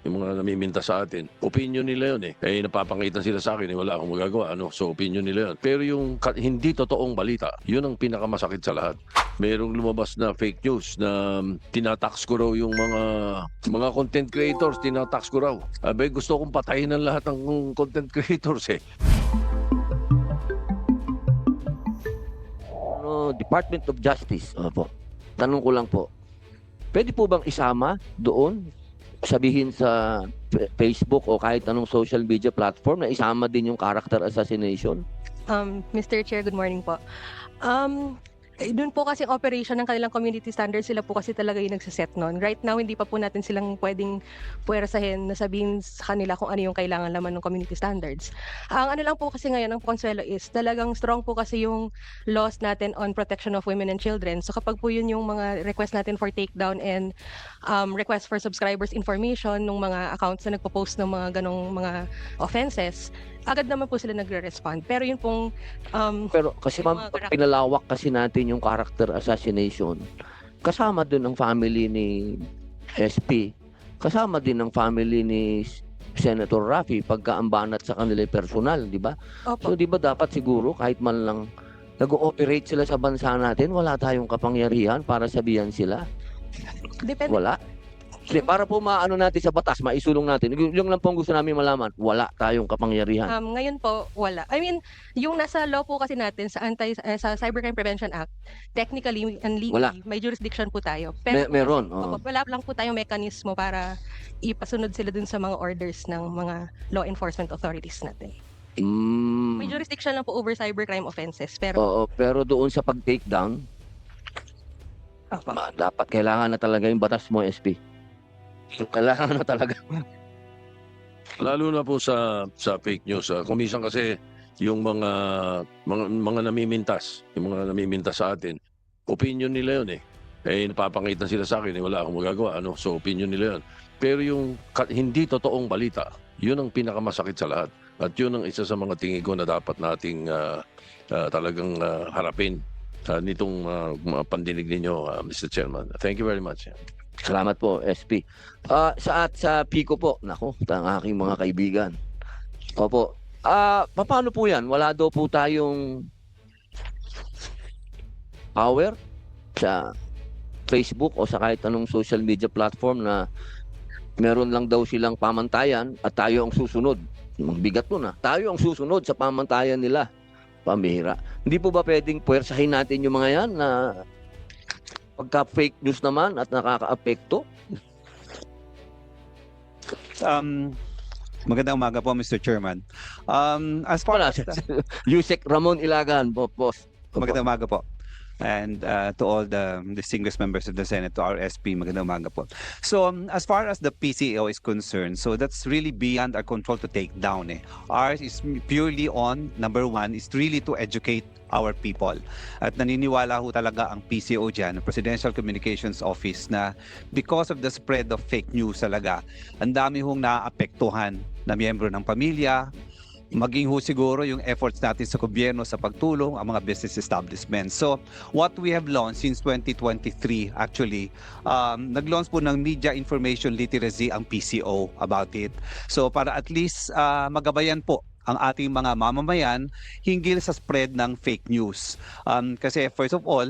yung mga namiminta sa atin. Opinion nila yun eh. Eh, napapangitan sila sa akin eh, wala akong magagawa. Ano? So, opinion nila yun. Pero yung hindi totoong balita, yun ang pinakamasakit sa lahat. Merong lumabas na fake news na tinatax ko raw yung mga content creators, tinatax ko raw. Abay, gusto kong patayin ng lahat ng content creators eh. Department of Justice. Opo. Tanong ko lang po, pwede po bang isama doon, sabihin sa Facebook o kahit anong social media platform na isama din yung character assassination? Mr. Chair, good morning po. Doon po kasi operation ng kanilang community standards, sila po kasi talaga yung nagsiset nun. Right now, hindi pa po natin silang pwedeng puwersahin na sabihin sa kanila kung ano yung kailangan laman ng community standards. Ang ano lang po kasi ngayon, ang Consuelo is talagang strong po kasi yung laws natin on protection of women and children. So kapag po yun yung mga request natin for takedown and request for subscribers information ng mga accounts na nagpo-post ng mga ganong mga offenses, agad naman po sila nagre-respond. Pero yun pong Pero kasi yung ma'am, mga pag pinalawak kasi natin yung character assassination, kasama din ang family ni SP, kasama din ang family ni Senator Raffy pagkaambanat sa kanila personal, di ba? opo. So di ba dapat siguro kahit man lang nag-ooperate sila sa bansa natin, wala tayong kapangyarihan para sabihan sila? Depende. Wala. Hindi, para po maano natin sa batas, maisulong natin. Yung lang po ang gusto namin malaman, wala tayong kapangyarihan. Ngayon po, wala. I mean, yung nasa law po kasi natin sa sa Cybercrime Prevention Act, technically and Wala. legally, may jurisdiction po tayo. Pero Meron. opo, wala lang po tayong mekanismo para ipasunod sila dun sa mga orders ng mga law enforcement authorities natin. May jurisdiction lang po over cybercrime offenses. Pero Oo, pero doon sa pag-takedown, opo. dapat kailangan na talaga yung batas mo, SP. Kailangan na talaga. Lalo na po sa fake news. Kung minsan kasi yung mga namimintas, yung mga namimintas sa atin, opinion nila yun eh. Eh, napapangitan sila sa akin eh, wala akong magagawa. Ano? So, opinion nila yun. Pero yung hindi totoong balita, yun ang pinakamasakit sa lahat. At yun ang isa sa mga tingin ko na dapat nating talagang harapin nitong pandinig ninyo, Mr. Chairman. Thank you very much. Salamat po, SP. Sa Pico po, naku, ang aking mga kaibigan. Opo. Paano po yan? Wala daw po tayong power sa Facebook o sa kahit anong social media platform na meron lang daw silang pamantayan at tayo ang susunod. Magbigat nun ah. Tayo ang susunod sa pamantayan nila. Pambihira. Hindi po ba pwedeng puwersahin natin yung mga yan na pagka fake news naman at nakakaapekto? Magandang umaga po, Mr. Chairman. As far Wala. as Yusek Ramon Ilagan, boss. magandang umaga po. And to all the distinguished members of the Senate, to our SP, magandang umaga po. So as far as the PCO is concerned, so that's really beyond our control to take down. Ours is purely on, number one, is really to educate our people. At naniniwala ho talaga ang PCO dyan, Presidential Communications Office, na because of the spread of fake news talaga, ang dami hong naapektuhan na miyembro ng pamilya, maging ho siguro yung efforts natin sa gobyerno sa pagtulong ang mga business establishments. So what we have launched since 2023 actually, nag-launch po ng Media Information Literacy ang PCO about it. So para at least magabayan po ang ating mga mamamayan hinggil sa spread ng fake news. Kasi first of all,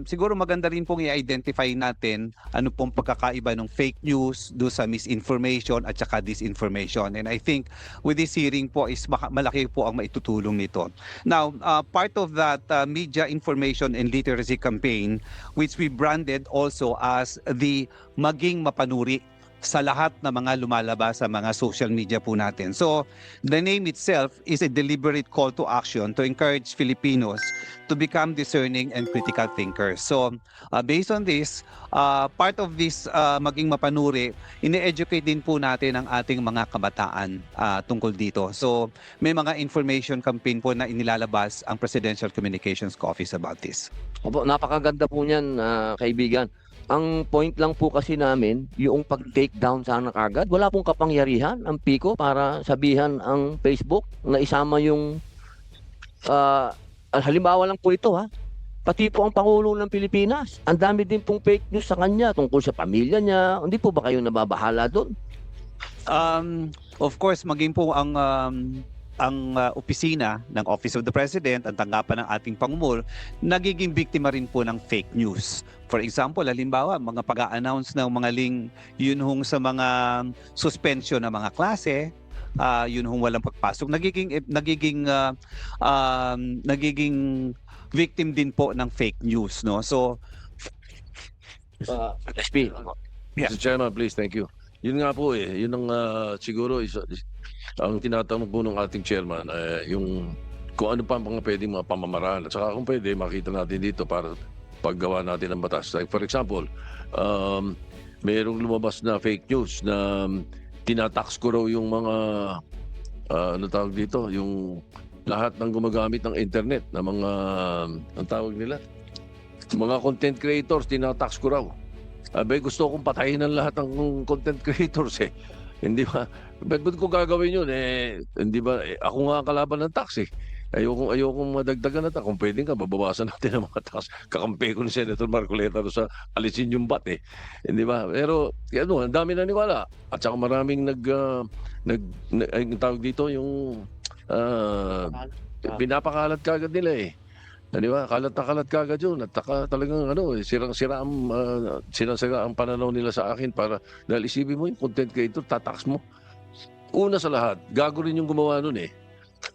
siguro maganda rin pong i-identify natin ano pong pagkakaiba ng fake news do sa misinformation at saka disinformation. And I think with this hearing po is malaki po ang maitutulong nito. Now, part of that media information and literacy campaign, which we branded also as the Maging Mapanuri sa lahat ng mga lumalabas sa mga social media po natin. So, the name itself is a deliberate call to action to encourage Filipinos to become discerning and critical thinkers. So, based on this, part of this Maging Mapanuri, ine-educate din po natin ang ating mga kabataan tungkol dito. So, may mga information campaign po na inilalabas ang Presidential Communications Office about this. Opo, napakaganda po niyan, kaibigan. Ang point lang po kasi namin, yung pag-take down sana kagad, wala pong kapangyarihan ang Pico para sabihan ang Facebook na isama yung halimbawa lang po ito ha. Pati po ang Pangulo ng Pilipinas, ang dami din pong fake news sa kanya tungkol sa pamilya niya. Hindi po ba kayo nababahala doon? Of course, maging po ang opisina ng Office of the President, ang tanggapan ng ating Pangulo, nagiging biktima rin po ng fake news. For example, halimbawa, mga pag-a-announce ng mga link, yun hong sa mga suspension ng mga klase, yun hong walang pagpasok, nagiging victim din po ng fake news, no? So, SP. Yeah. Mr. Chairman, please, thank you. Yun nga po yun ang siguro ang tinatanong po ng ating chairman, yung kung ano pa ang mga pwedeng mga pamamaraan. At saka kung pwede, makita natin dito para paggawa natin ng batas. Like for example, mayroong lumabas na fake news na tinatax ko raw yung mga, ano tawag dito, yung lahat ng gumagamit ng internet, na mga, ang tawag nila, mga content creators, tinatax ko raw. Abay, gusto kong patayin ng lahat ng content creators eh. Hindi ba? Ba't ko gagawin yun? Hindi ba? Ako nga ang kalaban ng tax eh. Ayokong madagdagan na tax. Kung pwedeng ka, babawasan natin ang mga tax. Kakampi ko ni Senator Marcoleta sa alisin yung bat eh. Hindi ba? Pero, ang dami naniwala. At saka maraming ang tawag dito, yung pinapakalat kagad nila eh. Di ba? Kalat na kalat kagad yun. At talagang sirang-sira ang pananaw nila sa akin para dahil isipin mo yung content creator, tatax mo. Una sa lahat, gago rin yung gumawa nun eh.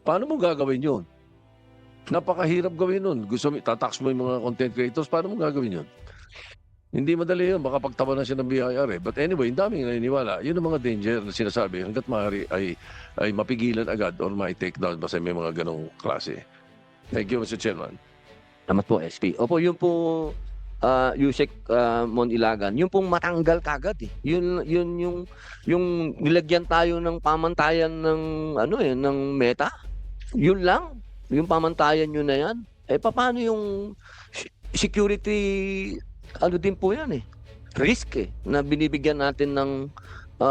Paano mo gagawin yun? Napakahirap gawin nun. Tatax mo yung mga content creators, paano mo gagawin yun? Hindi madali yun. Baka pagtawanan siya ng BIR eh. But anyway, ang daming naniniwala. Yun ang mga danger na sinasabi. Hanggat maaari ay mapigilan agad or ma-take down basta may mga ganong klase. Thank you, Mr. Chairman. Salamat po, SP. Opo, yun po, Yusek Mon Ilagan, yung pong matanggal kagad eh. Yung nilagyan tayo ng pamantayan ng ng Meta. Yun lang, yung pamantayan yun na yan. Paano yung security din po yan eh. Risk eh na binibigyan natin ng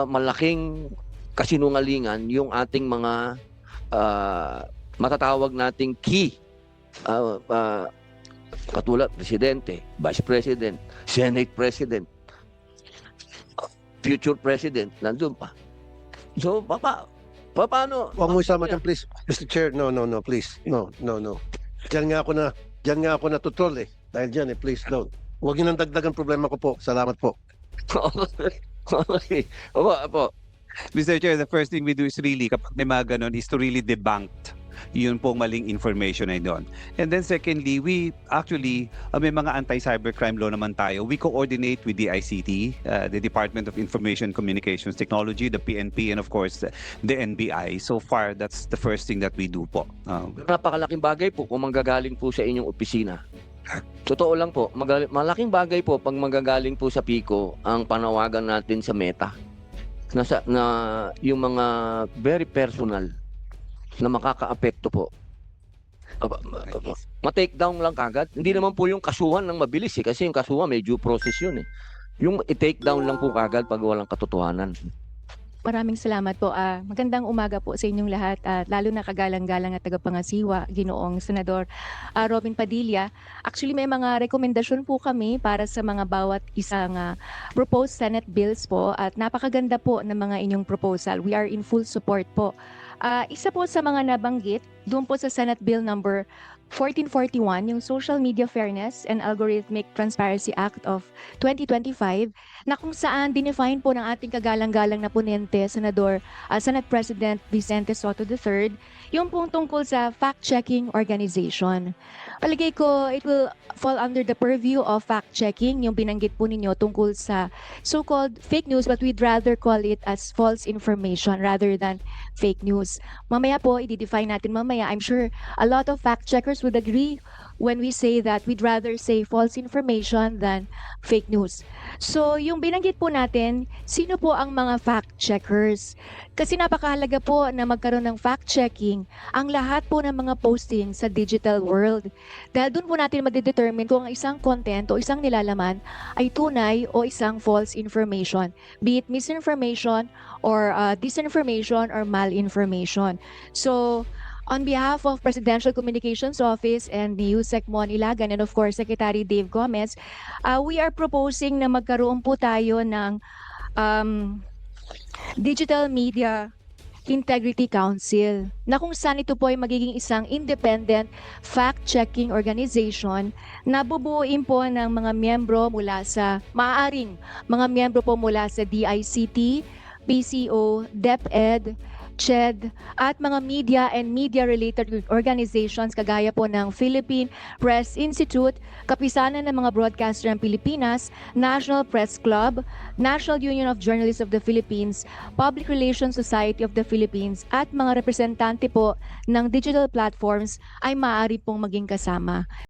malaking kasinungalingan yung ating mga matatawag nating key katulad Presidente, Vice President, Senate President, future President, nandun pa. So, paano? Huwag mo isama dyan, please. Mr. Chair, no, please. No. Diyan nga ako natutrol eh. Dahil dyan eh, please, don't. Huwag yun ang dagdagan problema ko po. Salamat po. Okay. Opo. Mr. Chair, the first thing we do is really, kapag may mga ganun, is to really debunk yun pong maling information ay doon. And then secondly, we actually, may mga anti-cybercrime law naman tayo. We coordinate with the ICT, the Department of Information Communications Technology, the PNP, and of course, the NBI. So far, that's the first thing that we do po. Napakalaking bagay po kung manggagaling po sa inyong opisina. Totoo lang po, malaking bagay po pag manggagaling po sa PICO ang panawagan natin sa Meta. Na yung mga very personal na makakaapekto po. Ma-take down lang kagad. Hindi naman po yung kasuhan ng mabilis eh. Kasi yung kasuhan may due process yun eh. Yung i-take down lang po kagad pag walang katotohanan. Maraming salamat po. Magandang umaga po sa inyong lahat. Lalo na kagalang-galang at tagapangasiwa, Ginoong Senador Robin Padilla. Actually, may mga rekomendasyon po kami para sa mga bawat isang proposed Senate bills po. At napakaganda po ng mga inyong proposal. We are in full support po. Isa po sa mga nabanggit, doon po sa Senate Bill number 1441, yung Social Media Fairness and Algorithmic Transparency Act of 2025, na kung saan dinefine po ng ating kagalang-galang na ponente, Senate President Vicente Soto III, yung pong tungkol sa fact-checking organization. Palagay ko, it will fall under the purview of fact-checking, yung binanggit po ninyo tungkol sa so-called fake news, but we'd rather call it as false information rather than fake news. Mamaya po, i-define natin mamaya. I'm sure a lot of fact-checkers would agree when we say that we'd rather say false information than fake news. So, yung binanggit po natin, sino po ang mga fact-checkers? Kasi napakahalaga po na magkaroon ng fact-checking ang lahat po ng mga posting sa digital world. Dahil doon po natin madidetermine kung ang isang content o isang nilalaman ay tunay o isang false information. Be it misinformation or disinformation or malinformation. So, on behalf of Presidential Communications Office and the Yusek Mon Ilagan and of course Secretary Dave Gomez, we are proposing na magkaroon po tayo ng Digital Media Integrity Council na kung saan ito po ay magiging isang independent fact-checking organization na bubuuin po ng mga miyembro mula sa maaaring mga miyembro po mula sa DICT, PCO, DepEd, CHED at mga media and media-related organizations kagaya po ng Philippine Press Institute, Kapisanan ng mga Broadcaster ng Pilipinas, National Press Club, National Union of Journalists of the Philippines, Public Relations Society of the Philippines at mga representante po ng digital platforms ay maaari pong maging kasama.